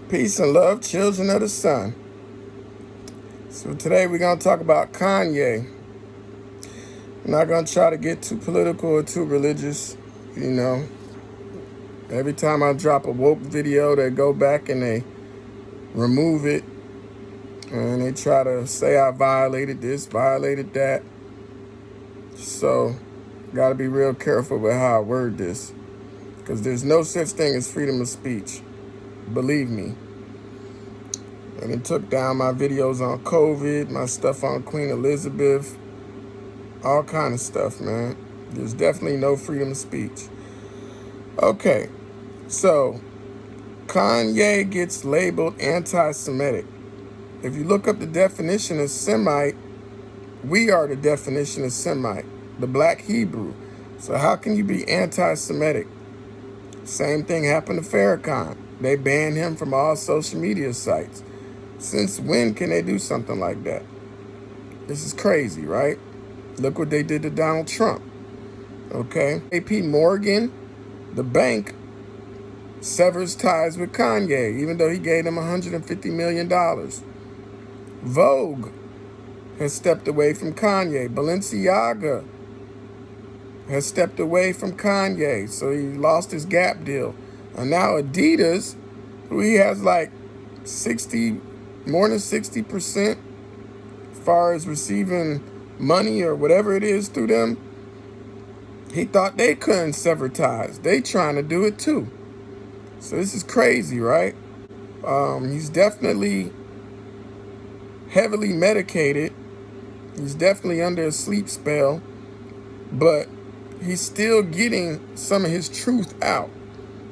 Peace and love, children of the sun. So today we're going to talk about Kanye. I'm not going to try to get too political or too religious, you know. Every time I drop a woke video, they go back and they remove it. And they try to say I violated this, violated that. So, got to be real careful with how I word this. Because there's no such thing as freedom of speech. Believe me. And it took down my videos on COVID, my stuff on Queen Elizabeth, all kind of stuff, man. There's definitely no freedom of speech. Okay, so Kanye gets labeled anti-Semitic. If you look up the definition of Semite, we are the definition of Semite, the black Hebrew. So how can you be anti-Semitic? Same thing happened to Farrakhan. They banned him from all social media sites. Since when can they do something like that? This is crazy, right? Look what they did to Donald Trump. Okay. AP Morgan, the bank, severs ties with Kanye, even though he gave them $150 million. Vogue has stepped away from Kanye. Balenciaga has stepped away from Kanye, so he lost his Gap deal. And now Adidas, who he has like more than 60% as far as receiving money or whatever it is through them, he thought they couldn't sever ties. They trying to do it too. So this is crazy, right? He's definitely heavily medicated. He's definitely under a sleep spell, but he's still getting some of his truth out.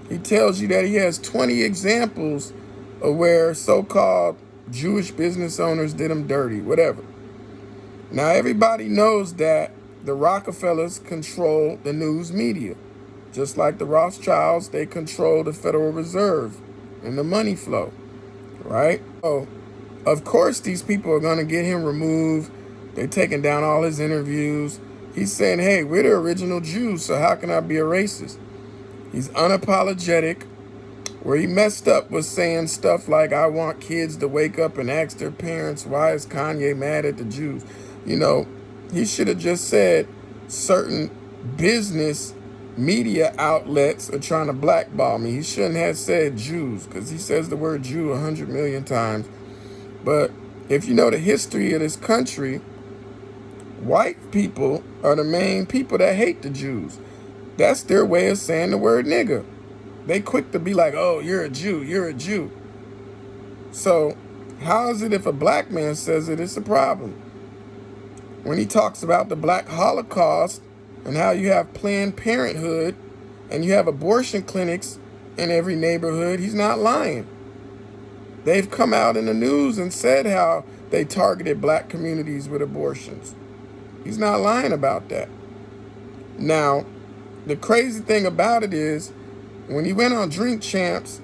He tells you that he has 20 examples of where so-called Jewish business owners did him dirty, whatever. Now, everybody knows that the Rockefellers control the news media. Just like the Rothschilds, they control the Federal Reserve and the money flow, right? So, of course, these people are going to get him removed. They're taking down all his interviews. He's saying, hey, we're the original Jews, so how can I be a racist? He's unapologetic. Where he messed up was saying stuff like, I want kids to wake up and ask their parents, why is Kanye mad at the Jews? You know, he should have just said certain business media outlets are trying to blackball me. He shouldn't have said Jews, because he says the word Jew 100 million times. But if you know the history of this country, white people are the main people that hate the Jews. That's their way of saying the word nigga. They quick to be like, oh, you're a Jew, you're a Jew. So how is it if a black man says it, it's a problem? When he talks about the black Holocaust and how you have Planned Parenthood and you have abortion clinics in every neighborhood, he's not lying. They've come out in the news and said how they targeted black communities with abortions. He's not lying about that. Now, the crazy thing about it is, when he went on Drink Champs,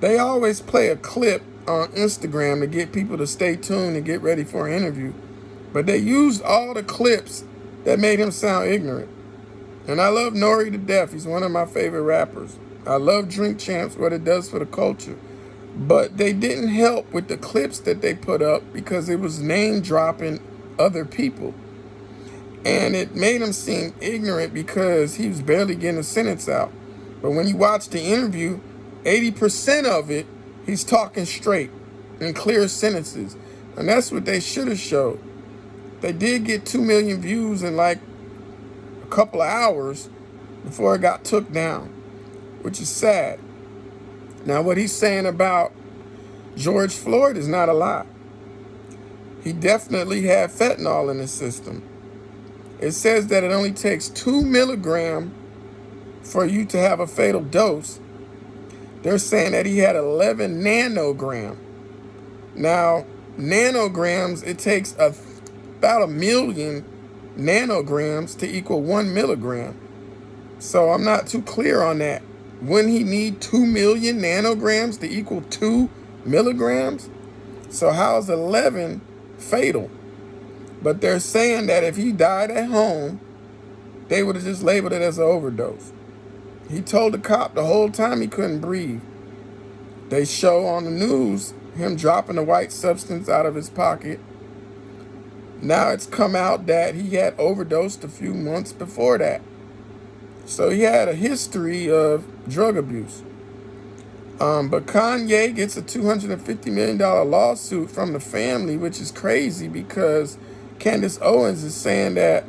they always play a clip on Instagram to get people to stay tuned and get ready for an interview. But they used all the clips that made him sound ignorant. And I love Nori to death. He's one of my favorite rappers. I love Drink Champs, what it does for the culture. But they didn't help with the clips that they put up because it was name dropping other people. And it made him seem ignorant because he was barely getting a sentence out. But when you watch the interview, 80% of it, he's talking straight in clear sentences. And that's what they should have showed. They did get 2 million views in like a couple of hours before it got took down, which is sad. Now, what he's saying about George Floyd is not a lie. He definitely had fentanyl in his system. It says that it only takes 2 milligrams for you to have a fatal dose. They're saying that he had 11 nanogram. Now, nanograms, it takes about 1 million nanograms to equal 1 milligram. So I'm not too clear on that. Wouldn't he need 2 million nanograms to equal 2 milligrams? So how's 11 fatal? But they're saying that if he died at home, they would have just labeled it as an overdose. He told the cop the whole time he couldn't breathe. They show on the news him dropping the white substance out of his pocket. Now it's come out that he had overdosed a few months before that. So he had a history of drug abuse. But Kanye gets a $250 million lawsuit from the family, which is crazy because Candace Owens is saying that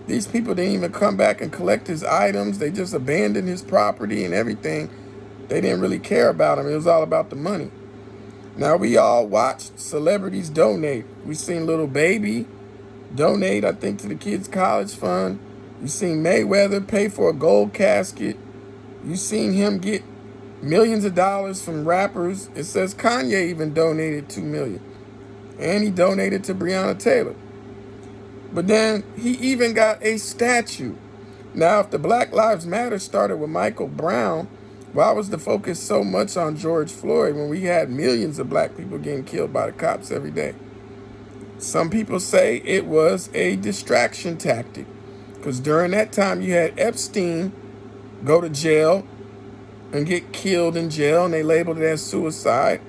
these people didn't even come back and collect his items. They just abandoned his property and everything. They didn't really care about him. It was all about the money. Now, we all watched celebrities donate. We seen Little Baby donate, I think, to the kids' college fund. You seen Mayweather pay for a gold casket. You seen him get millions of dollars from rappers. It says Kanye even donated $2 million. And he donated to Breonna Taylor. But then he even got a statue. Now, if the Black Lives Matter started with Michael Brown, why was the focus so much on George Floyd when we had millions of black people getting killed by the cops every day? Some people say it was a distraction tactic because during that time you had Epstein go to jail and get killed in jail, and they labeled it as suicide.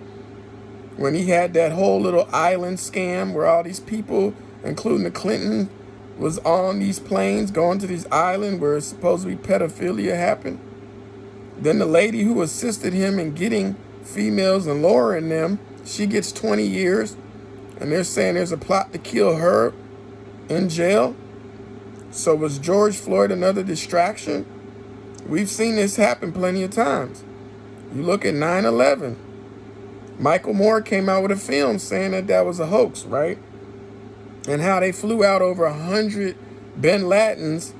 When he had that whole little island scam where all these people, including the Clinton, was on these planes going to this island where supposedly pedophilia happened. Then the lady who assisted him in getting females and luring them, she gets 20 years. And they're saying there's a plot to kill her in jail. So was George Floyd another distraction? We've seen this happen plenty of times. You look at 9/11. Michael Moore came out with a film saying that that was a hoax, right? And how they flew out over 100 Bin Ladens,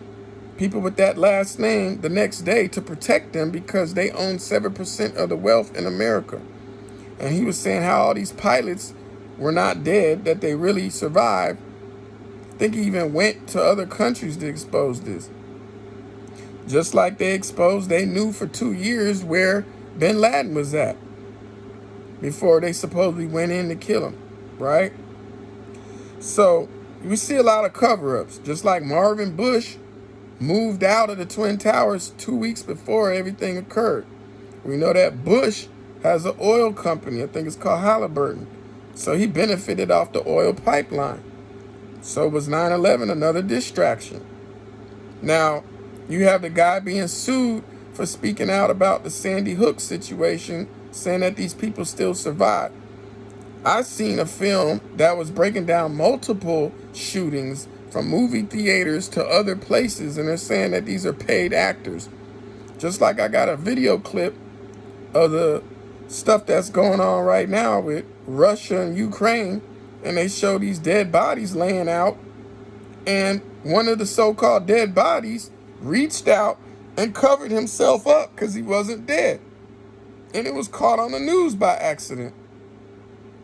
people with that last name, the next day to protect them because they own 7% of the wealth in America. And he was saying how all these pilots were not dead, that they really survived. I think he even went to other countries to expose this. Just like they exposed, they knew for 2 years where Bin Laden was at before they supposedly went in to kill him, right? So we see a lot of cover-ups, just like Marvin Bush moved out of the Twin Towers 2 weeks before everything occurred. We know that Bush has an oil company, I think it's called Halliburton. So he benefited off the oil pipeline. So was 9/11 another distraction? Now, you have the guy being sued for speaking out about the Sandy Hook situation, saying that these people still survived. I seen a film that was breaking down multiple shootings from movie theaters to other places, and they're saying that these are paid actors. Just like I got a video clip of the stuff that's going on right now with Russia and Ukraine, and they show these dead bodies laying out, and one of the so-called dead bodies reached out and covered himself up because he wasn't dead. And it was caught on the news by accident.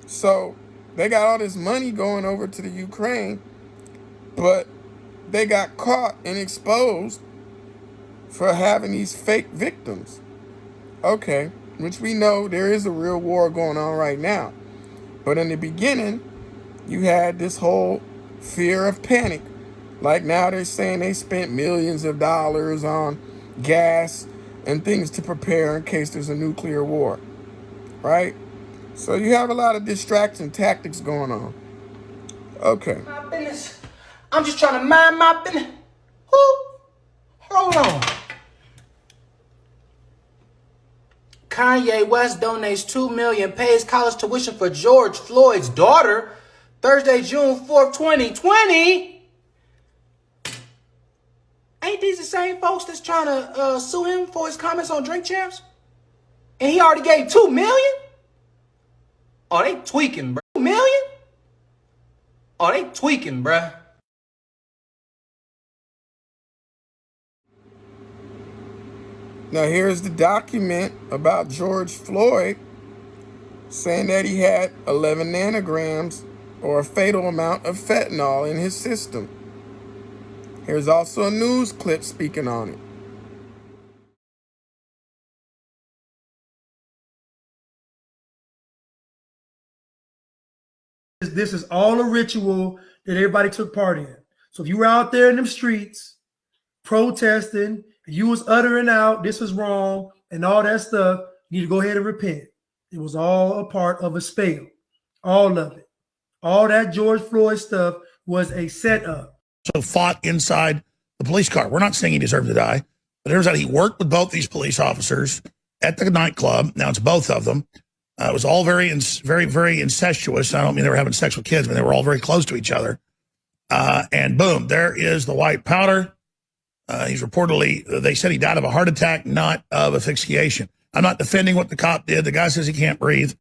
So they got all this money going over to the Ukraine, but they got caught and exposed for having these fake victims. Okay, which we know there is a real war going on right now. But in the beginning, you had this whole fear of panic. Like now they're saying they spent millions of dollars on gas and things to prepare in case there's a nuclear war, right? So you have a lot of distraction tactics going on. Okay. My business. I'm just trying to mind my business. Hold on. Kanye West donates $2 million, pays college tuition for George Floyd's daughter. Thursday, June 4th, 2020. Ain't these the same folks that's trying to sue him for his comments on Drink Champs? And he already gave $2 million? Oh, they tweaking, bro. $2 million? Oh, they tweaking, bruh. Now here's the document about George Floyd saying that he had 11 nanograms or a fatal amount of fentanyl in his system. Here's also a news clip speaking on it. This is all a ritual that everybody took part in. So if you were out there in them streets protesting, and you was uttering out this was wrong and all that stuff, you need to go ahead and repent. It was all a part of a spell. All of it. All that George Floyd stuff was a setup. So fought inside the police car. We're not saying he deserved to die, but it turns out he worked with both these police officers at the nightclub. Now it's both of them. It was all very incestuous. I don't mean they were having sex with kids, but they were all very close to each other. And boom, there is the white powder. He's reportedly, they said he died of a heart attack, not of asphyxiation. I'm not defending what the cop did. The guy says he can't breathe.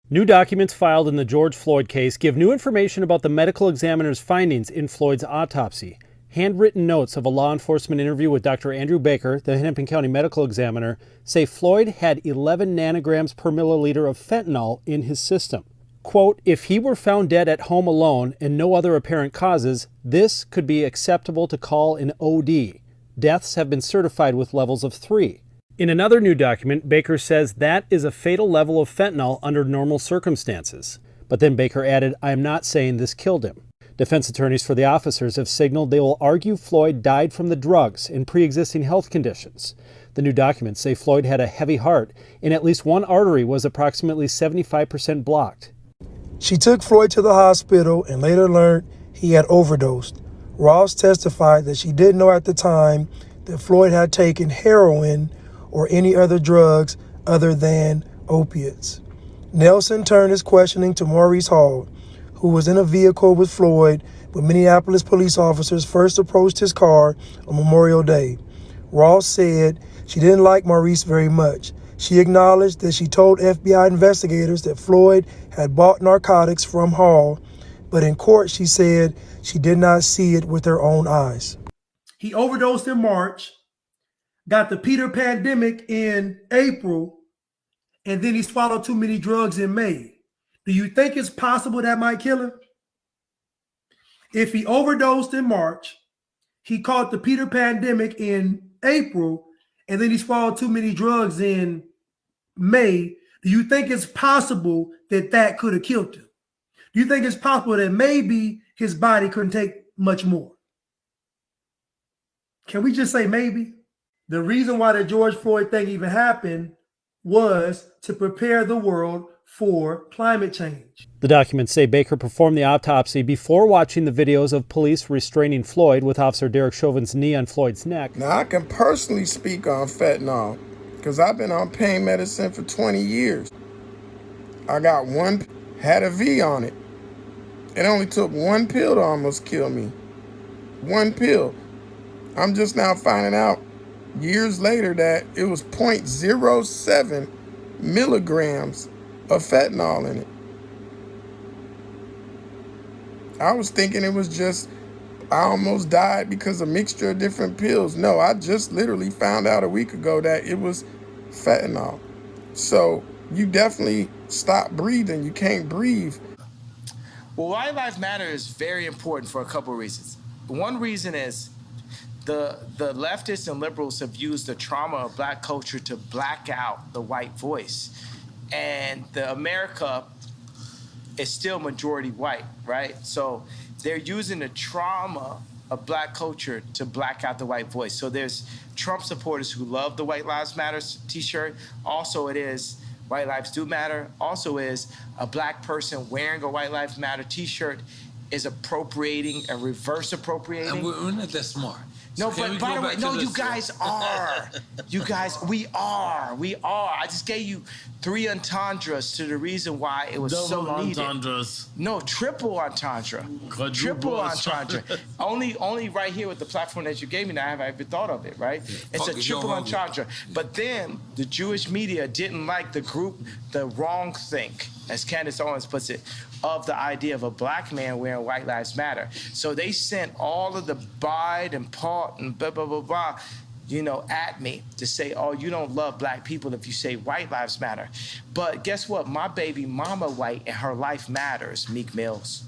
New documents filed in the George Floyd case give new information about the medical examiner's findings in Floyd's autopsy. Handwritten notes of a law enforcement interview with Dr. Andrew Baker, the Hennepin County medical examiner, say Floyd had 11 nanograms per milliliter of fentanyl in his system. Quote, if he were found dead at home alone and no other apparent causes, this could be acceptable to call an OD. Deaths have been certified with levels of 3. In another new document, Baker says that is a fatal level of fentanyl under normal circumstances. But then Baker added, I am not saying this killed him. Defense attorneys for the officers have signaled they will argue Floyd died from the drugs and pre-existing health conditions. The new documents say Floyd had a heavy heart and at least one artery was approximately 75% blocked. She took Floyd to the hospital and later learned he had overdosed. Ross testified that she didn't know at the time that Floyd had taken heroin or any other drugs other than opiates. Nelson turned his questioning to Maurice Hall, who was in a vehicle with Floyd when Minneapolis police officers first approached his car on Memorial Day. Ross said she didn't like Maurice very much. She acknowledged that she told FBI investigators that Floyd had bought narcotics from Hall, but in court she said she did not see it with her own eyes. He overdosed in March, got the Peter pandemic in April, and then he swallowed too many drugs in May. Do you think it's possible that might kill him? If he overdosed in March, he caught the Peter pandemic in April, and then he swallowed too many drugs in May, do you think it's possible that that could have killed him? Do you think it's possible that maybe his body couldn't take much more? Can we just say maybe? The reason why the George Floyd thing even happened was to prepare the world for climate change. The documents say Baker performed the autopsy before watching the videos of police restraining Floyd with Officer Derek Chauvin's knee on Floyd's neck. Now, I can personally speak on fentanyl because I've been on pain medicine for 20 years. I got one, had a V on it. It only took one pill to almost kill me. One pill. I'm just now finding out years later that it was 0.07 milligrams of fentanyl in it. I was thinking it was just, I almost died because of a mixture of different pills. No, I just literally found out a week ago that it was fentanyl. So you definitely stop breathing. You can't breathe. Well, White Lives Matter is very important for a couple of reasons. One reason is the leftists and liberals have used the trauma of black culture to black out the white voice. And the America is still majority white, right? So they're using the trauma of black culture to black out the white voice. So there's Trump supporters who love the White Lives Matter t-shirt. Also it is White Lives Do Matter. Also is a black person wearing a White Lives Matter t-shirt is appropriating and reverse appropriating. And we're not that smart. No, So but by the way, no, you guys are. You guys, we are. I just gave you 3 entendres to the reason why it was Double so needed. entendres. No, triple entendre. Triple entendre. only right here with the platform that you gave me now have I ever thought of it, right? It's a triple entendre. But then the Jewish media didn't like the group, the wrong think, as Candace Owens puts it, of the idea of a black man wearing White Lives Matter. So they sent all of the Bide and Paul and blah, blah, blah, blah, at me to say, oh, you don't love black people if you say White Lives Matter. But guess what? My baby mama white and her life matters, Meek Mills.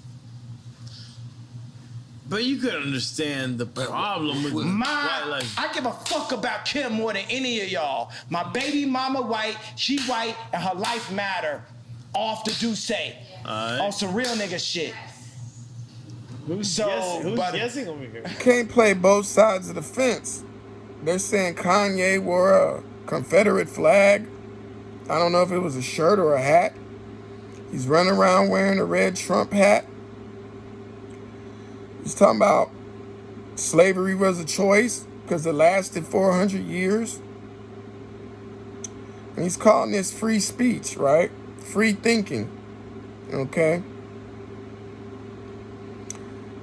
But you could understand the problem with white life. I give a fuck about Kim more than any of y'all. My baby mama white, she white, and her life matter. Off the Duce. On some real nigga shit. Who's guessing over here? You can't play both sides of the fence. They're saying Kanye wore a Confederate flag I don't know if it was a shirt or a hat. He's running around wearing a red Trump hat. He's talking about slavery was a choice because it lasted 400 years. And he's calling this free speech, right? Free thinking, okay?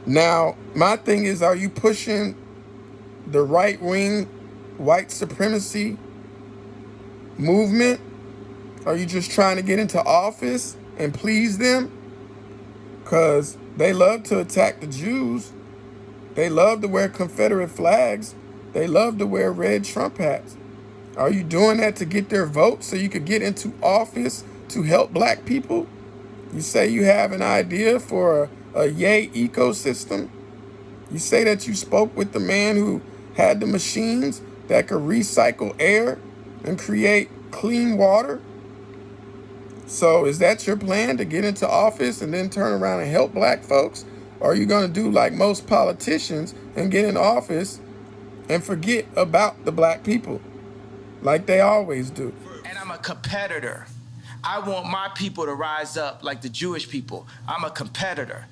Now, my thing is, are you pushing the right-wing white supremacy movement? Are you just trying to get into office and please them? Because they love to attack the Jews. They love to wear Confederate flags. They love to wear red Trump hats. Are you doing that to get their vote so you could get into office to help black people? You say you have an idea for a yay ecosystem. You say that you spoke with the man who had the machines that could recycle air and create clean water. So is that your plan, to get into office and then turn around and help black folks? Or are you going to do like most politicians and get in office and forget about the black people like they always do? And I'm a competitor. I want my people to rise up like the Jewish people. I'm a competitor.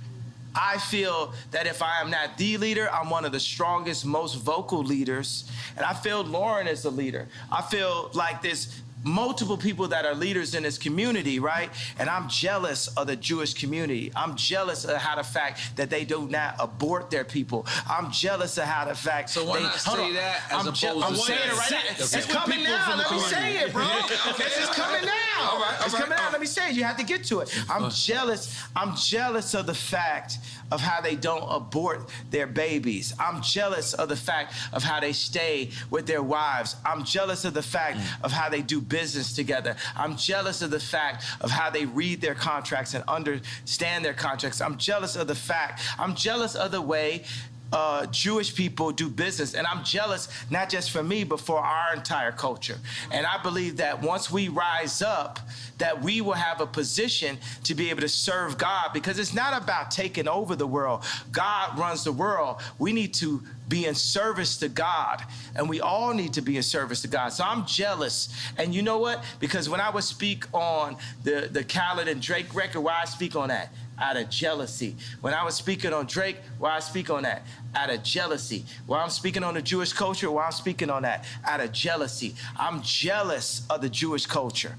I feel that if I am not the leader, I'm one of the strongest, most vocal leaders. And I feel Lauren is the leader. I feel like there's multiple people that are leaders in this community, right? And I'm jealous of the Jewish community. I'm jealous of how the fact that they do not abort their people. I'm jealous of how the fact. So why not say that as opposed to I'm saying it right now. It's coming now. Let me say it, bro. It's coming now. All right. It's coming now. Let me say it. You have to get to it. I'm jealous. I'm jealous of the fact of how they don't abort their babies. I'm jealous of the fact of how they stay with their wives. I'm jealous of the fact of how they do business together. I'm jealous of the fact of how they read their contracts and understand their contracts. I'm jealous of the fact. I'm jealous of the way Jewish people do business. And I'm jealous, not just for me, but for our entire culture. And I believe that once we rise up, that we will have a position to be able to serve God, because it's not about taking over the world. God runs the world. We need to be in service to God, and we all need to be in service to God. So I'm jealous. And you know what? Because when I would speak on the Khaled and Drake record, why I speak on that? Out of jealousy. When I was speaking on Drake, why I speak on that? Out of jealousy. While I'm speaking on the Jewish culture, why I'm speaking on that? Out of jealousy. I'm jealous of the Jewish culture.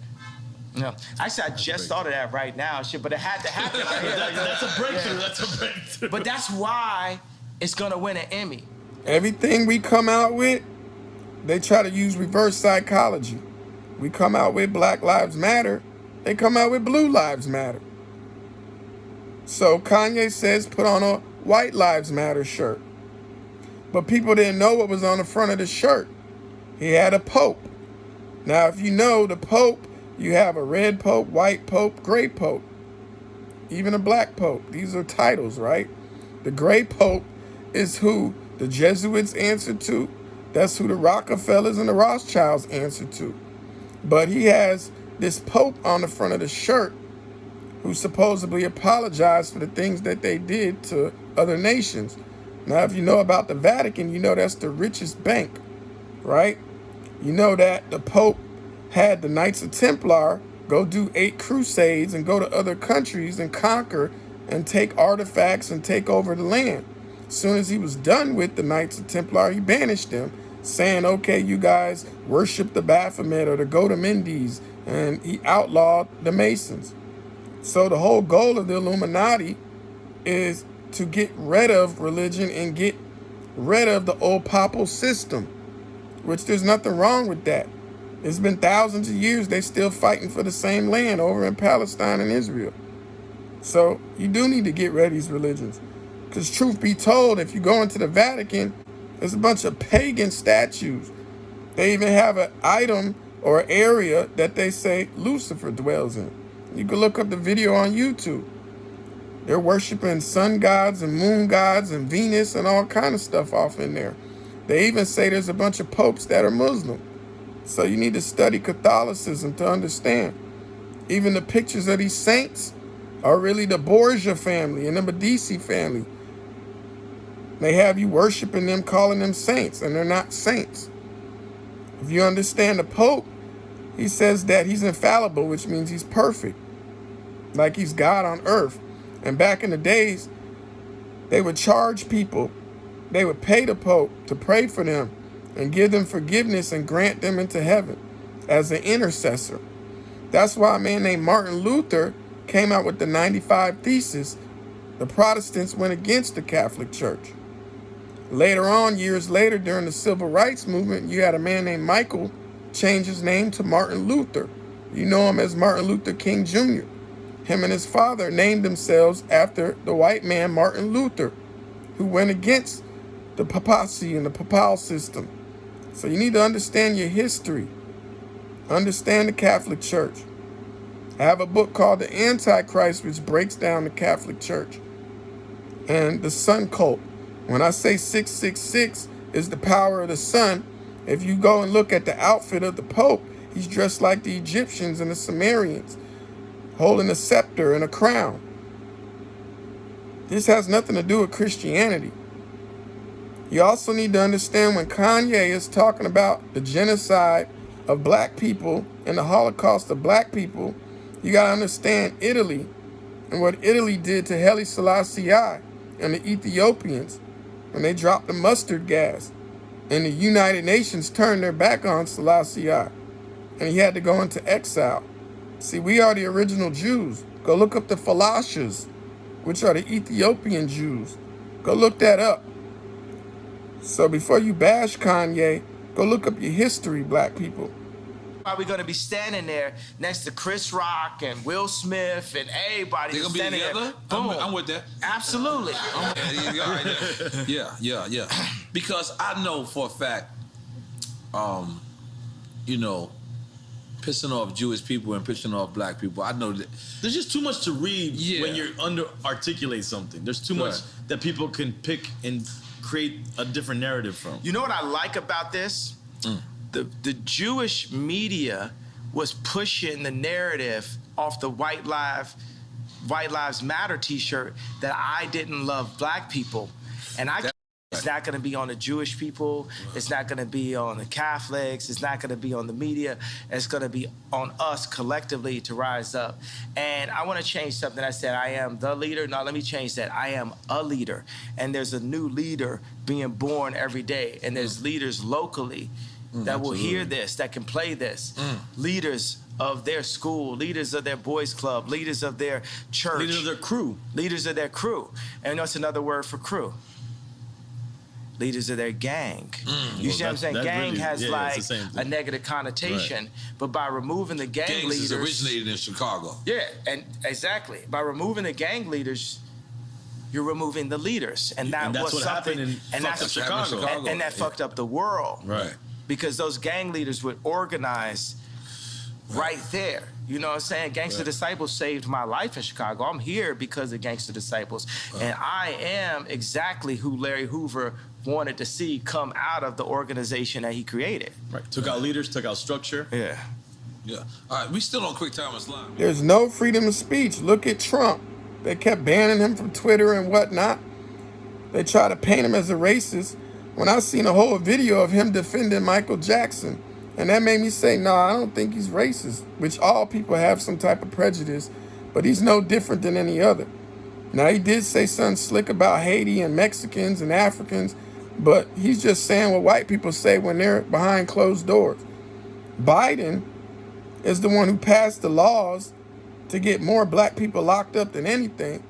You know, actually, I just thought of that right now, shit, but it had to happen right here. That's a breakthrough. That's a breakthrough. But that's why it's gonna win an Emmy. Everything we come out with, they try to use reverse psychology. We come out with Black Lives Matter, they come out with Blue Lives Matter. So Kanye says put on a White Lives Matter shirt. But people didn't know what was on the front of the shirt. He had a Pope. Now, if you know the Pope, you have a red Pope, white Pope, gray Pope, even a black Pope. These are titles, right? The gray Pope is who the Jesuits answer to. That's who the Rockefellers and the Rothschilds answer to. But he has this Pope on the front of the shirt who supposedly apologized for the things that they did to other nations. Now, if you know about the Vatican, you know that's the richest bank, right? You know that the Pope had the Knights of Templar go do 8 crusades and go to other countries and conquer and take artifacts and take over the land. As soon as he was done with the Knights of Templar, he banished them, saying, okay, you guys worship the Baphomet or the Godamendis, and he outlawed the Masons. So the whole goal of the Illuminati is to get rid of religion and get rid of the old papal system, which there's nothing wrong with that. It's been thousands of years, they're still fighting for the same land over in Palestine and Israel. So you do need to get rid of these religions. Because truth be told, if you go into the Vatican, there's a bunch of pagan statues. They even have an item or area that they say Lucifer dwells in. You can look up the video on YouTube. They're worshiping sun gods and moon gods and Venus and all kind of stuff off in there. They even say there's a bunch of popes that are Muslim. So you need to study Catholicism to understand. Even the pictures of these saints are really the Borgia family and the Medici family. They have you worshiping them, calling them saints, and they're not saints. If you understand the Pope, He says that he's infallible, which means he's perfect, like he's God on earth. And back in the days, they would charge people, they would pay the Pope to pray for them and give them forgiveness and grant them into heaven as an intercessor. That's why a man named Martin Luther came out with the 95 Theses. The Protestants went against the Catholic Church. Later on, years later, during the Civil Rights Movement, you had a man named Michael change his name to Martin Luther. You know him as Martin Luther King Jr. Him and his father named themselves after the white man Martin Luther, who went against the papacy and the papal system. So you need to understand your history. Understand the Catholic Church. I have a book called The Antichrist, which breaks down the Catholic Church and the sun cult. When I say 666 is the power of the sun, if you go and look at the outfit of the Pope, he's dressed like the Egyptians and the Sumerians, holding a scepter and a crown. This has nothing to do with Christianity. You also need to understand when Kanye is talking about the genocide of black people and the Holocaust of black people, you got to understand Italy and what Italy did to Haile Selassie and the Ethiopians when they dropped the mustard gas. And the United Nations turned their back on Selassie and he had to go into exile. See, we are the original Jews. Go look up the Falashas, which are the Ethiopian Jews. Go look that up. So before you bash Kanye, go look up your history, black people. Are we going to be standing there next to Chris Rock and Will Smith and everybody? They're gonna be standing together? there? Boom. I'm with that. Absolutely. Yeah. Because I know for a fact, pissing off Jewish people and pissing off black people. I know that there's just too much to read when you're articulate something. There's too much that people can pick and create a different narrative from. You know what I like about this? The Jewish media was pushing the narrative off the White Lives Matter t-shirt that I didn't love black people. And it's not going to be on the Jewish people. It's not going to be on the Catholics. It's not going to be on the media. It's going to be on us collectively to rise up. And I want to change something. I said I am the leader. No, let me change that. I am a leader. And there's a new leader being born every day. And there's leaders locally that will hear this, that can play this. Leaders of their school, leaders of their boys club, leaders of their church. Leaders of their crew. Leaders of their crew. And what's another word for crew? Leaders of their gang. You see what I'm saying? Gang really, has like a negative connotation, but by removing the gang leaders. Gangs originated in Chicago. Yeah, and exactly. By removing the gang leaders, you're removing the leaders. And that's what happened in Chicago. And that fucked up the world. Right. Because those gang leaders would organize right there. You know what I'm saying? Gangster Disciples saved my life in Chicago. I'm here because of Gangster Disciples. And I am exactly who Larry Hoover wanted to see come out of the organization that he created. Right. Took out leaders, took out structure. Yeah. All right, we still on Quick Time Live. There's no freedom of speech. Look at Trump. They kept banning him from Twitter and whatnot. They try to paint him as a racist. When I seen a whole video of him defending Michael Jackson, and that made me say, no, I don't think he's racist, which all people have some type of prejudice, but he's no different than any other. Now, he did say something slick about Haiti and Mexicans and Africans, but he's just saying what white people say when they're behind closed doors. Biden is the one who passed the laws to get more black people locked up than anything.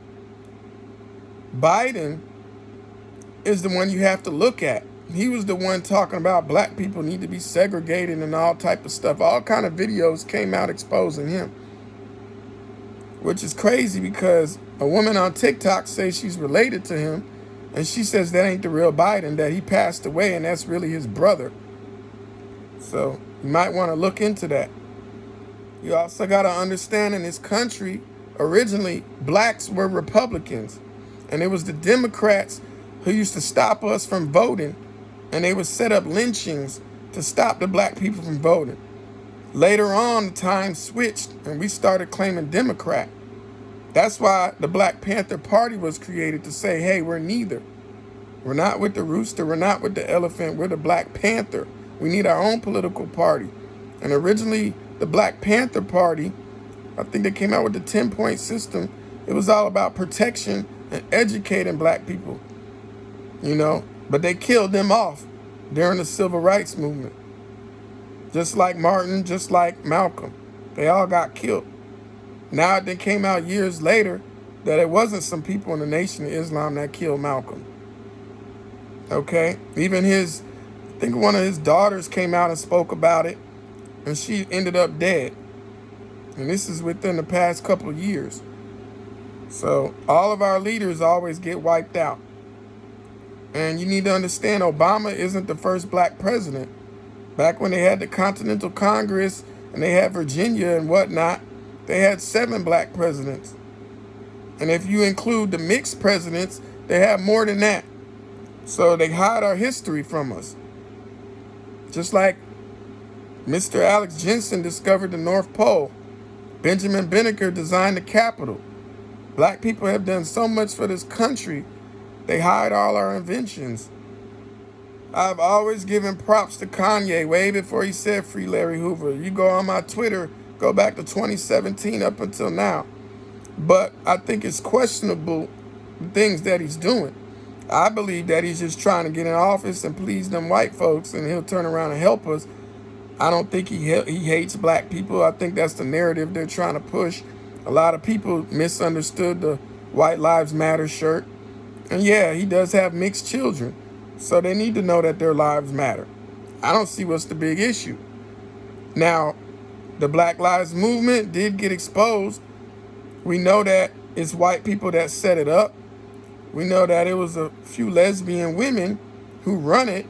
Biden is the one you have to look at. He was the one talking about black people need to be segregated and all type of stuff. All kind of videos came out exposing him, which is crazy because a woman on TikTok says she's related to him, and she says that ain't the real Biden, that he passed away and that's really his brother. So you might want to look into that. You also got to understand in this country, originally blacks were Republicans, and it was the Democrats who used to stop us from voting, and they would set up lynchings to stop the black people from voting. Later on, the time switched, and we started claiming Democrat. That's why the Black Panther Party was created, to say, hey, we're neither. We're not with the rooster, we're not with the elephant, we're the Black Panther. We need our own political party. And originally, the Black Panther Party, I think they came out with the 10-point system. It was all about protection and educating black people, you know, but they killed them off during the civil rights movement. Just like Martin, just like Malcolm. They all got killed. Now it came out years later that it wasn't some people in the Nation of Islam that killed Malcolm. Okay? Even I think one of his daughters came out and spoke about it, and she ended up dead. And this is within the past couple of years. So all of our leaders always get wiped out. And you need to understand, Obama isn't the first black president. Back when they had the Continental Congress and they had Virginia and whatnot, they had 7 black presidents. And if you include the mixed presidents, they have more than that. So they hide our history from us. Just like Mr. Alex Jensen discovered the North Pole. Benjamin Banneker designed the Capitol. Black people have done so much for this country, they hide all our inventions. I've always given props to Kanye way before he said free Larry Hoover. You go on my Twitter, go back to 2017 up until now. But I think it's questionable the things that he's doing. I believe that he's just trying to get in office and please them white folks, and he'll turn around and help us. I don't think he hates black people. I think that's the narrative they're trying to push. A lot of people misunderstood the White Lives Matter shirt. And yeah, he does have mixed children. So they need to know that their lives matter. I don't see what's the big issue. Now, the Black Lives Movement did get exposed. We know that it's white people that set it up. We know that it was a few lesbian women who run it.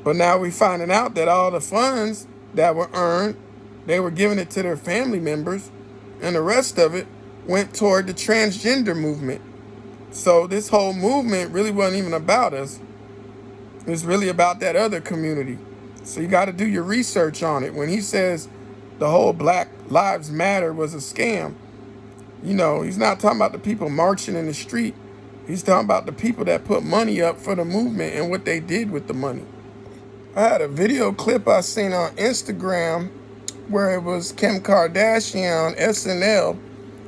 But now we're finding out that all the funds that were earned, they were giving it to their family members. And the rest of it went toward the transgender movement. So this whole movement really wasn't even about us. It's really about that other community. So you got to do your research on it. When he says the whole Black Lives Matter was a scam, you know, he's not talking about the people marching in the street. He's talking about the people that put money up for the movement and what they did with the money. I had a video clip I seen on Instagram where it was Kim Kardashian on SNL,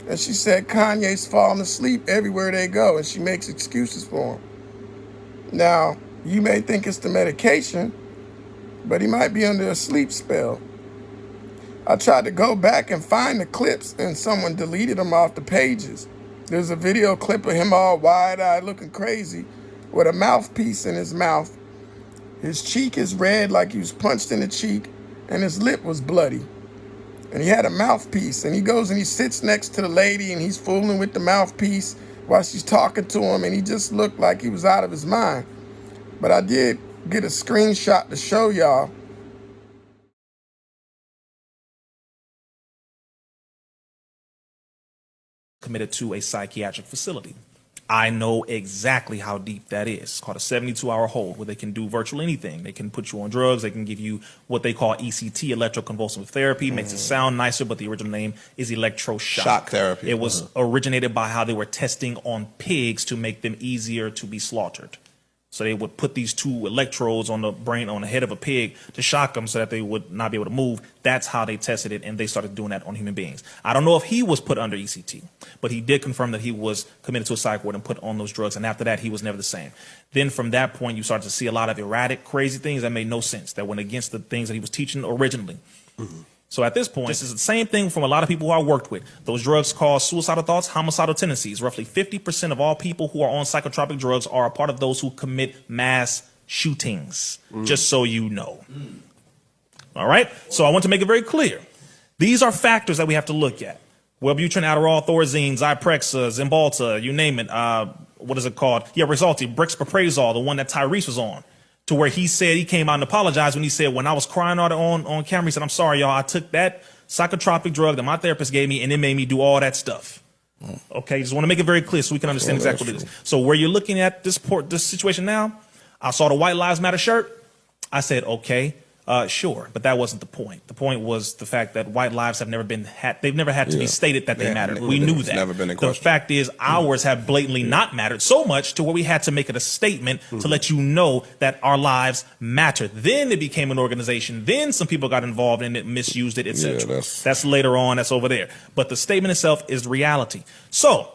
and she said Kanye's falling asleep everywhere they go, and she makes excuses for him. Now, you may think it's the medication, but he might be under a sleep spell. I tried to go back and find the clips, and someone deleted them off the pages. There's a video clip of him all wide-eyed looking crazy with a mouthpiece in his mouth. His cheek is red like he was punched in the cheek, and his lip was bloody. And he had a mouthpiece, and he goes and he sits next to the lady, and he's fooling with the mouthpiece while she's talking to him, and he just looked like he was out of his mind. But I did get a screenshot to show y'all. Committed to a psychiatric facility. I know exactly how deep that is. It's called a 72-hour hold, where they can do virtually anything. They can put you on drugs. They can give you what they call ECT, electroconvulsive therapy. Makes it sound nicer, but the original name is electroshock. Shock therapy. It was originated by how they were testing on pigs to make them easier to be slaughtered. So they would put these 2 electrodes on the brain, on the head of a pig to shock them so that they would not be able to move. That's how they tested it, and they started doing that on human beings. I don't know if he was put under ECT, but he did confirm that he was committed to a psych ward and put on those drugs, and after that, he was never the same. Then from that point, you start to see a lot of erratic, crazy things that made no sense, that went against the things that he was teaching originally. So at this point, this is the same thing from a lot of people who I worked with. Those drugs cause suicidal thoughts, homicidal tendencies. Roughly 50% of all people who are on psychotropic drugs are a part of those who commit mass shootings, just so you know. All right? So I want to make it very clear. These are factors that we have to look at. Wellbutrin, Adderall, Thorazine, Zyprexa, Zymbalta, you name it. What is it called? Yeah, Rexulti, Brexpiprazole, the one that Tyrese was on. To where he said, he came out and apologized when he said, when I was crying out on camera, he said, I'm sorry, y'all, I took that psychotropic drug that my therapist gave me and it made me do all that stuff. Okay, just want to make it very clear so we can understand exactly what it is. So where you're looking at this situation now, I saw the White Lives Matter shirt. I said, okay, Sure, but that wasn't the point. The point was the fact that white lives have never they've never had to be stated that they mattered. We knew that. Never been in the question. fact is ours have blatantly not mattered so much to where we had to make it a statement to let you know that our lives mattered. Then it became an organization. Then some people got involved in it, misused it, etc. That's later on. That's over there. But the statement itself is reality. So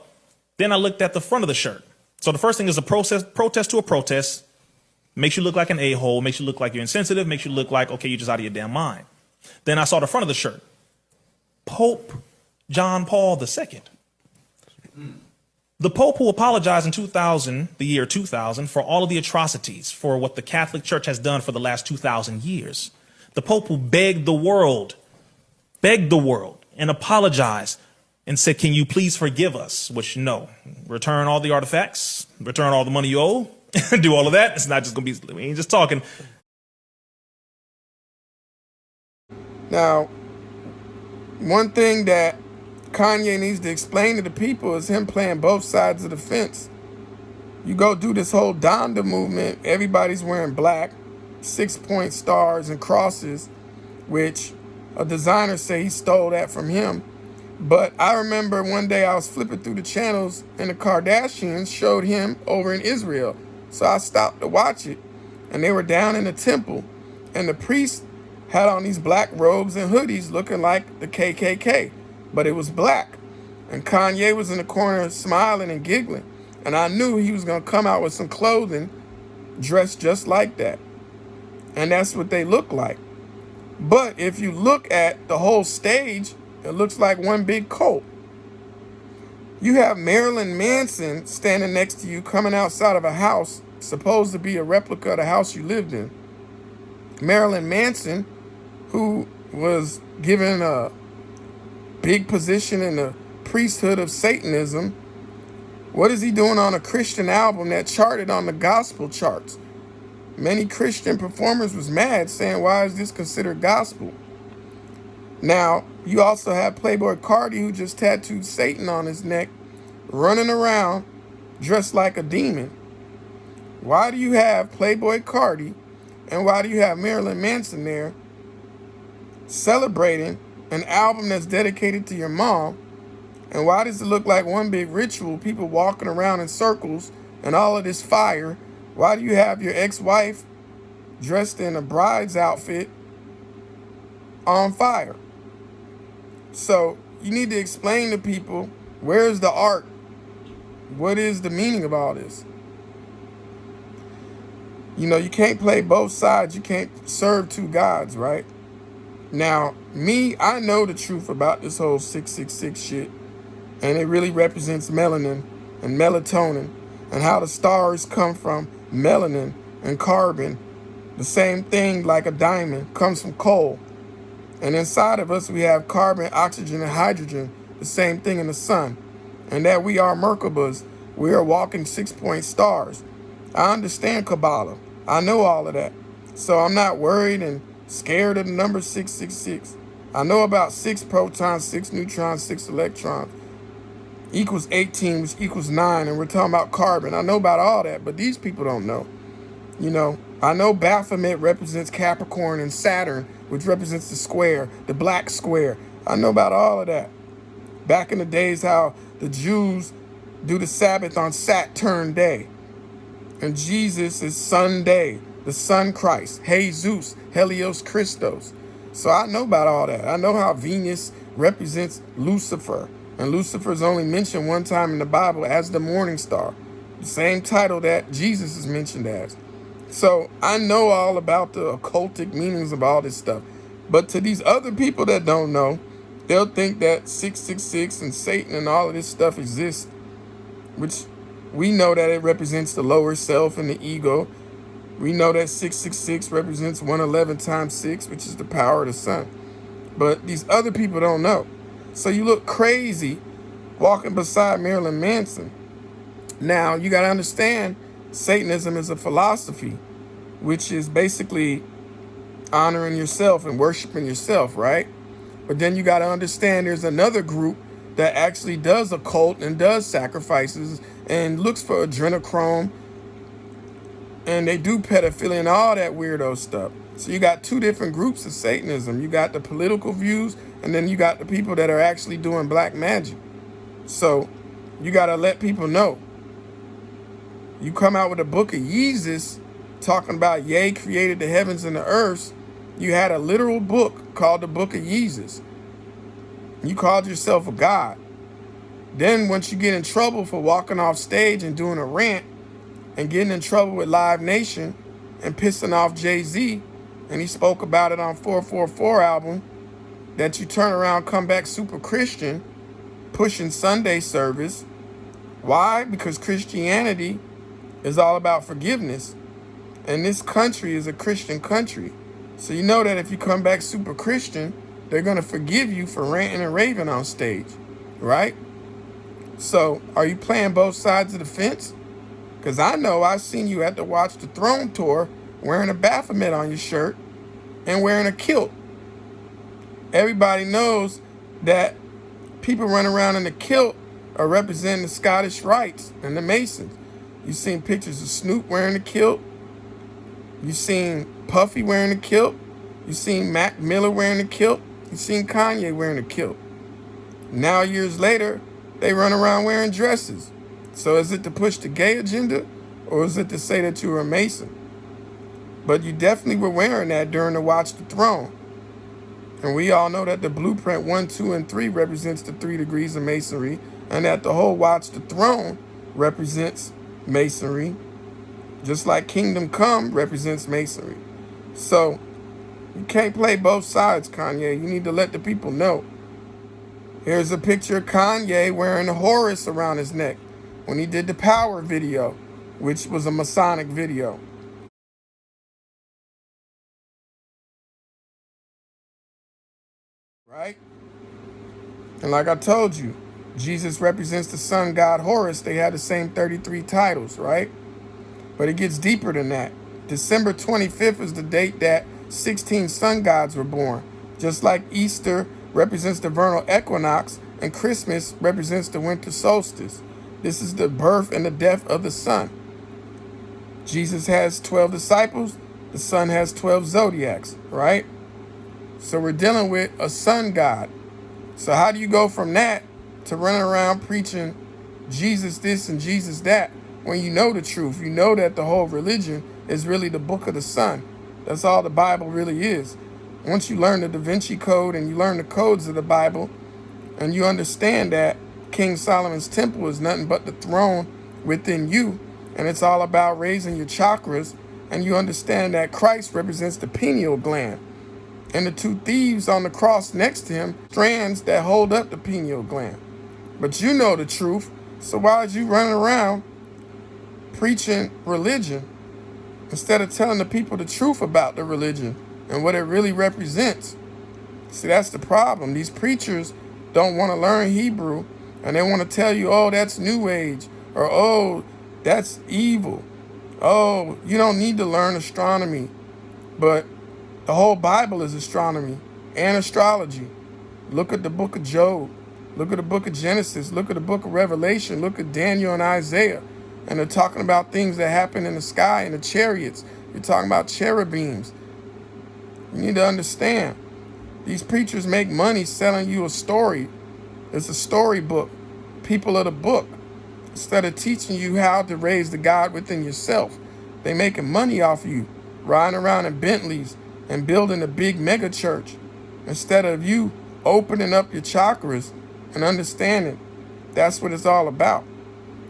then I looked at the front of the shirt. So the first thing is a protest to a protest. Makes you look like an a-hole, makes you look like you're insensitive, makes you look like, okay, you're just out of your damn mind. Then I saw the front of the shirt. Pope John Paul II. The Pope who apologized in 2000, the year 2000, for all of the atrocities, for what the Catholic Church has done for the last 2,000 years. The Pope who begged the world, and apologized and said, can you please forgive us? Which, no. Return all the artifacts, return all the money you owe, do all of that. It's not just going to be, we ain't just talking. Now, one thing that Kanye needs to explain to the people is him playing both sides of the fence. You go do this whole Donda movement, everybody's wearing black, 6-point stars and crosses, which a designer say he stole that from him. But I remember one day I was flipping through the channels and the Kardashians showed him over in Israel. So I stopped to watch it, and they were down in the temple, and the priest had on these black robes and hoodies looking like the KKK, but it was black. And Kanye was in the corner smiling and giggling, and I knew he was going to come out with some clothing dressed just like that. And that's what they look like. But if you look at the whole stage, it looks like one big cult. You have Marilyn Manson standing next to you coming outside of a house, supposed to be a replica of the house you lived in. Marilyn Manson, who was given a big position in the priesthood of Satanism, what is he doing on a Christian album that charted on the gospel charts? Many Christian performers was mad, saying, why is this considered gospel? Now, you also have Playboy Cardi, who just tattooed Satan on his neck, running around dressed like a demon. Why do you have Playboy Cardi and why do you have Marilyn Manson there celebrating an album that's dedicated to your mom? And why does it look like one big ritual, people walking around in circles and all of this fire? Why do you have your ex-wife dressed in a bride's outfit on fire? So you need to explain to people, where's the art? What is the meaning of all this? You know, you can't play both sides. You can't serve two gods, right? Now, I know the truth about this whole 666 shit. And it really represents melanin and melatonin and how the stars come from melanin and carbon. The same thing like a diamond comes from coal. And inside of us, we have carbon, oxygen, and hydrogen, the same thing in the sun. And that we are Merkabahs. We are walking 6-point stars. I understand Kabbalah. I know all of that. So I'm not worried and scared of the number 666. I know about 6 protons, 6 neutrons, 6 electrons equals 18, which equals 9. And we're talking about carbon. I know about all that, but these people don't know. You know, I know Baphomet represents Capricorn and Saturn, which represents the square, the black square. I know about all of that. Back in the days, how the Jews do the Sabbath on Saturn Day. And Jesus is Sunday, the Sun Christ, Jesus, Helios Christos. So I know about all that. I know how Venus represents Lucifer. And Lucifer is only mentioned one time in the Bible as the morning star. The same title that Jesus is mentioned as. So I know all about the occultic meanings of all this stuff. But to these other people that don't know, they'll think that 666 and Satan and all of this stuff exists, which we know that it represents the lower self and the ego. We know that 666 represents 111 times 6, which is the power of the sun. But these other people don't know. So you look crazy walking beside Marilyn Manson. Now, you got to understand, Satanism is a philosophy, which is basically honoring yourself and worshiping yourself, right? But then you got to understand there's another group that actually does occult and does sacrifices and looks for adrenochrome, and they do pedophilia and all that weirdo stuff. So you got two different groups of Satanism. You got the political views, and then you got the people that are actually doing black magic. So you got to let people know. You come out with a book of Yeezus talking about Yah created the heavens and the earth. You had a literal book called the Book of Yeezus. You called yourself a god. Then once you get in trouble for walking off stage and doing a rant and getting in trouble with Live Nation and pissing off Jay-Z, and he spoke about it on 444 album, that you turn around, come back super Christian, pushing Sunday service. Why? Because Christianity is all about forgiveness. And this country is a Christian country. So you know that if you come back super Christian, they're going to forgive you for ranting and raving on stage, right? So are you playing both sides of the fence? Because I know I've seen you at the Watch the Throne tour wearing a Baphomet on your shirt and wearing a kilt. Everybody knows that people running around in a kilt are representing the Scottish Rites and the Masons. You've seen pictures of Snoop wearing a kilt. You've seen Puffy wearing a kilt. You've seen Mac Miller wearing a kilt. You've seen Kanye wearing a kilt. Now, years later, they run around wearing dresses. So is it to push the gay agenda, or is it to say that you were a Mason? But you definitely were wearing that during the Watch the Throne. And we all know that the blueprint 1, 2, and 3 represents the 3 degrees of Masonry, and that the whole Watch the Throne represents Masonry, just like Kingdom Come represents Masonry. So you can't play both sides, Kanye. You need to let the people know. Here's a picture of Kanye wearing a Horus around his neck when he did the Power video, which was a Masonic video. Right? And like I told you, Jesus represents the sun god Horus. They had the same 33 titles, right? But it gets deeper than that. December 25th is the date that 16 sun gods were born. Just like Easter represents the vernal equinox and Christmas represents the winter solstice. This is the birth and the death of the sun. Jesus has 12 disciples. The sun has 12 zodiacs, right? So we're dealing with a sun god. So how do you go from that to running around preaching Jesus this and Jesus that when you know the truth? You know that the whole religion is really the book of the sun. That's all the Bible really is. Once you learn the Da Vinci Code and you learn the codes of the Bible and you understand that King Solomon's temple is nothing but the throne within you, and it's all about raising your chakras, and you understand that Christ represents the pineal gland. And the two thieves on the cross next to him, strands that hold up the pineal gland. But you know the truth, so why is you running around preaching religion instead of telling the people the truth about the religion and what it really represents? See, that's the problem. These preachers don't want to learn Hebrew, and they want to tell you, oh, that's New Age, or oh, that's evil. Oh, you don't need to learn astronomy. But the whole Bible is astronomy and astrology. Look at the book of Job. Look at the book of Genesis. Look at the book of Revelation. Look at Daniel and Isaiah. And they're talking about things that happen in the sky, in the chariots. You're talking about cherubims. You need to understand. These preachers make money selling you a story. It's a storybook. People of the book. Instead of teaching you how to raise the God within yourself, they making money off you, riding around in Bentleys and building a big mega church, instead of you opening up your chakras and understanding that's what it's all about.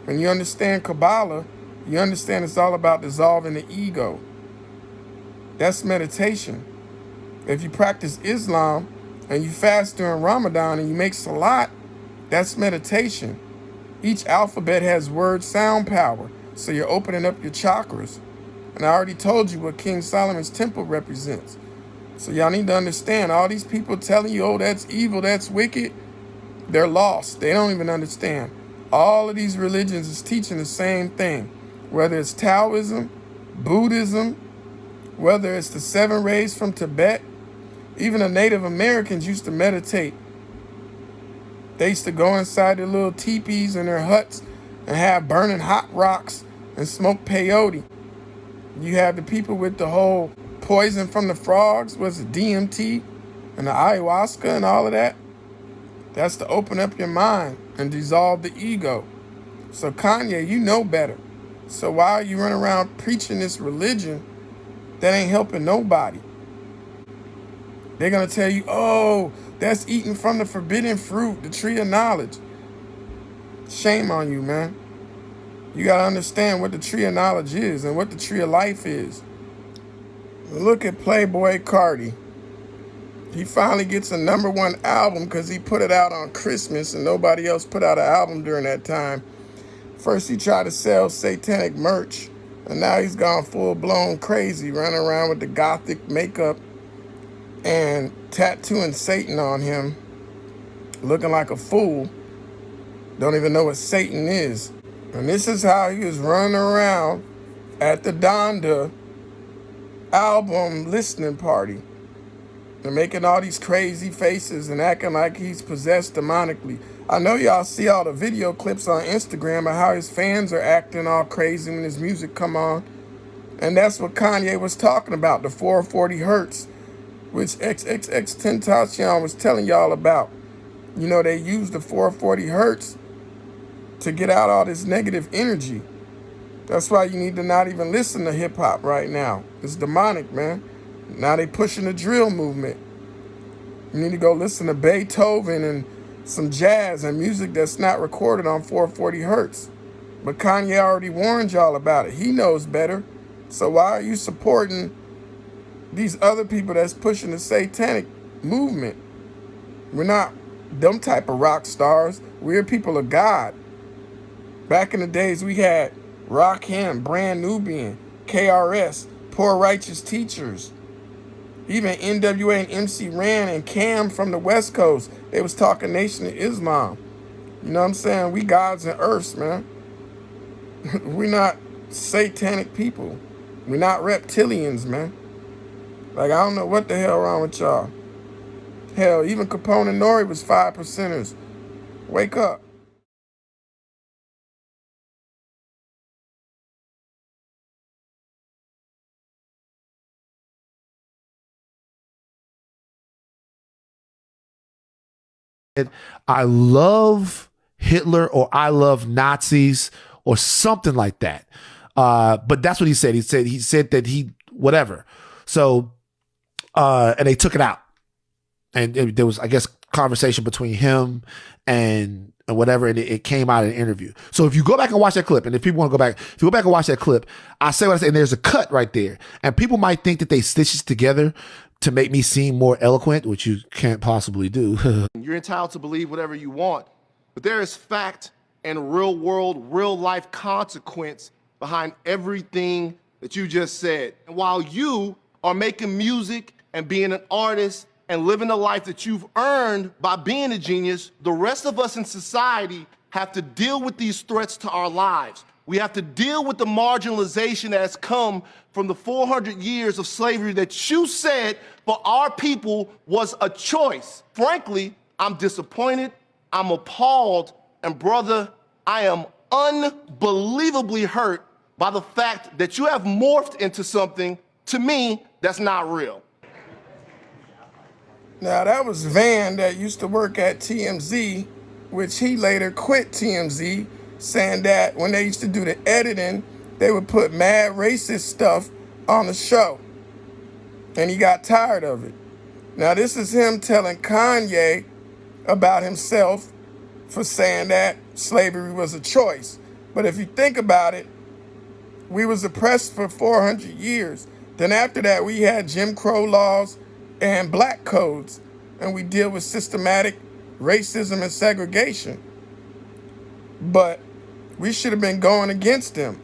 When you understand Kabbalah, you understand it's all about dissolving the ego. That's meditation. If you practice Islam and you fast during Ramadan and you make salat, that's meditation. Each alphabet has word sound power, so you're opening up your chakras. And I already told you what King Solomon's temple represents. So y'all need to understand, all these people telling you, oh, that's evil, that's wicked, they're lost. They don't even understand. All of these religions is teaching the same thing, whether it's Taoism, Buddhism, whether it's the 7 rays from Tibet. Even the Native Americans used to meditate. They used to go inside their little teepees and their huts and have burning hot rocks and smoke peyote. You have the people with the whole poison from the frogs, was it DMT and the ayahuasca and all of that? That's to open up your mind and dissolve the ego. So Kanye, you know better. So why are you running around preaching this religion that ain't helping nobody? They're going to tell you, oh, that's eating from the forbidden fruit, the tree of knowledge. Shame on you, man. You got to understand what the tree of knowledge is and what the tree of life is. Look at Playboy Cardi. He finally gets a #1 album because he put it out on Christmas and nobody else put out an album during that time. First he tried to sell satanic merch, and now he's gone full-blown crazy, running around with the gothic makeup and tattooing Satan on him, looking like a fool. Don't even know what Satan is. And this is how he was running around at the Donda album listening party. They're making all these crazy faces and acting like he's possessed demonically. I know y'all see all the video clips on Instagram of how his fans are acting all crazy when his music come on. And that's what Kanye was talking about, the 440 hertz, which XXXTentacion was telling y'all about. You know, they use the 440 hertz to get out all this negative energy. That's why you need to not even listen to hip hop right now. It's demonic, man. Now they pushing the drill movement. You need to go listen to Beethoven and some jazz and music that's not recorded on 440 hertz. But Kanye already warned y'all about it. He knows better. So why are you supporting these other people that's pushing the satanic movement? We're not them type of rock stars. We're people of God. Back in the days, we had Rakim, Brand Nubian, KRS, Poor Righteous Teachers. Even NWA and MC Ran and Cam from the West Coast, they was talking Nation of Islam. You know what I'm saying? We gods and earths, man. We're not satanic people. We're not reptilians, man. Like, I don't know what the hell wrong with y'all. Hell, even Capone and Nori was 5%ers. Wake up. I love Hitler or I love Nazis or something like that. But that's what he said. He said that he whatever. So and they took it out. And there was, I guess, conversation between him and whatever, and it came out in an interview. So if you go back and watch that clip, and if people want to go back, if you go back and watch that clip, I say what I say, and there's a cut right there. And people might think that they stitched it together to make me seem more eloquent, which you can't possibly do. You're entitled to believe whatever you want, but there is fact and real world, real life consequence behind everything that you just said. And while you are making music and being an artist and living the life that you've earned by being a genius, the rest of us in society have to deal with these threats to our lives. We have to deal with the marginalization that has come from the 400 years of slavery that you said for our people was a choice. Frankly, I'm disappointed, I'm appalled, and brother, I am unbelievably hurt by the fact that you have morphed into something, to me, that's not real. Now, that was Van that used to work at TMZ, which he later quit TMZ, saying that when they used to do the editing, they would put mad racist stuff on the show. And he got tired of it. Now, this is him telling Kanye about himself for saying that slavery was a choice. But if you think about it, we was oppressed for 400 years. Then after that, we had Jim Crow laws and black codes, and we deal with systematic racism and segregation. But we should have been going against them.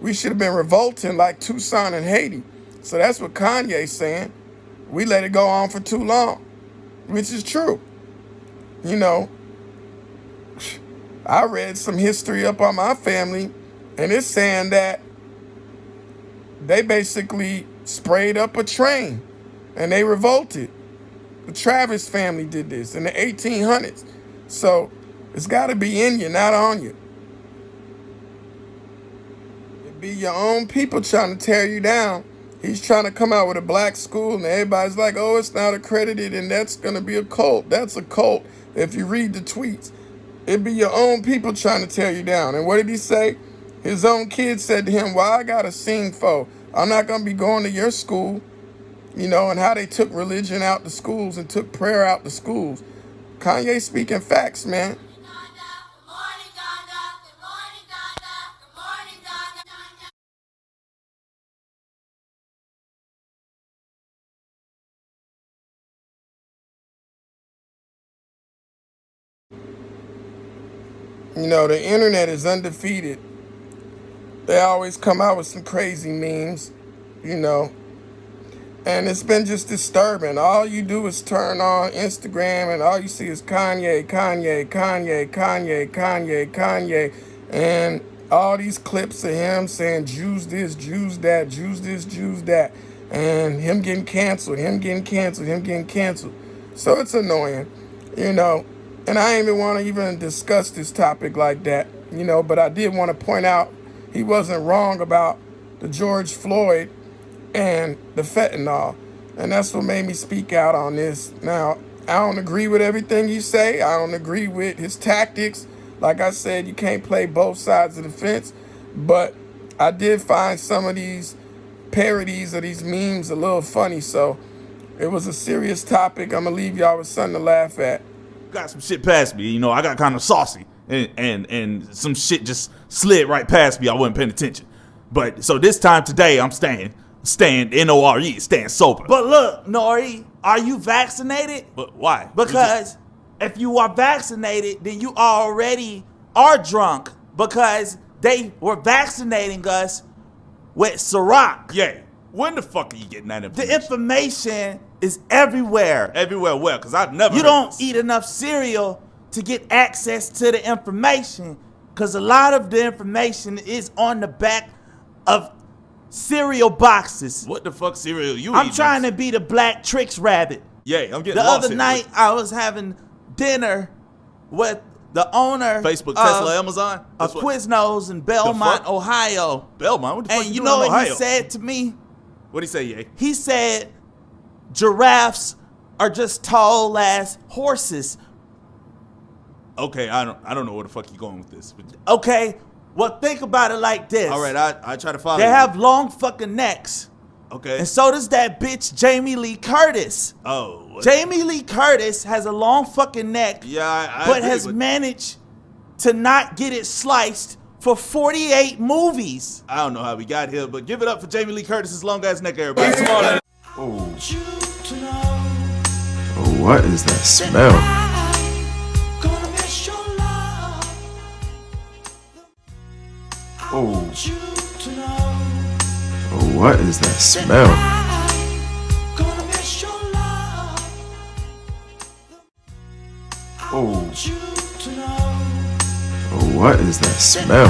We should have been revolting like Tucson and Haiti. So that's what Kanye's saying. We let it go on for too long, which is true. You know, I read some history up on my family, and it's saying that they basically sprayed up a train and they revolted. The Travis family did this in the 1800s. So it's got to be in you, not on you. It be your own people trying to tear you down, He's trying to come out with a black school, and everybody's like, oh, it's not accredited, and that's going to be a cult. That's a cult. If you read the tweets, it'd be your own people trying to tear you down. And what did he say? His own kid said to him, why I got to sing for? I'm not going to be going to your school. You know, and how they took religion out the schools and took prayer out the schools. Kanye speaking facts, man. You know, the internet is undefeated. They always come out with some crazy memes, you know. And it's been just disturbing. All you do is turn on Instagram and all you see is Kanye, Kanye, Kanye, Kanye, Kanye, Kanye. And all these clips of him saying Jews this, Jews that, Jews this, Jews that. And him getting canceled, him getting canceled, him getting canceled. So it's annoying, you know. And I ain't even want to even discuss this topic like that, you know. But I did want to point out he wasn't wrong about the George Floyd and the fentanyl. And that's what made me speak out on this. Now, I don't agree with everything you say. I don't agree with his tactics. Like I said, you can't play both sides of the fence. But I did find some of these parodies of these memes a little funny. So it was a serious topic. I'm going to leave y'all with something to laugh at. Got some shit past me. You know, I got kind of saucy. And some shit just slid right past me. I wasn't paying attention. But so this time today, I'm staying N-O-R-E, staying sober. But look, Nori, are you vaccinated? But why? Because if you are vaccinated, then you already are drunk because they were vaccinating us with Ciroc. Yeah. When the fuck are you getting that information? The information is everywhere. Everywhere where? Because I've never You don't eat enough cereal to get access to the information because a lot of the information is on the back of cereal boxes. What the fuck cereal you I'm eating? trying to be the Black Tricks Rabbit. Yeah, I'm getting The lost other here. night, I was having dinner with the owner Facebook, of Tesla, Amazon? of Quiznos in Belmont, fuck? Ohio. Belmont? What the fuck And you you doing know in what he Ohio? said to me? What'd he say, Ye? He said giraffes are just tall ass horses. Okay, I don't know where the fuck you going with this. Okay, well think about it like this. All right, I try to follow They you. have long fucking necks. Okay. And so does that bitch Jamie Lee Curtis. Oh. What? Jamie Lee Curtis has a long fucking neck. Yeah, I but agree, has managed to not get it sliced for 48 movies. I don't know how we got here, but give it up for Jamie Lee Curtis's long ass neck, everybody. Oh, what is that smell? Oh, what is that smell? Oh, what is that smell?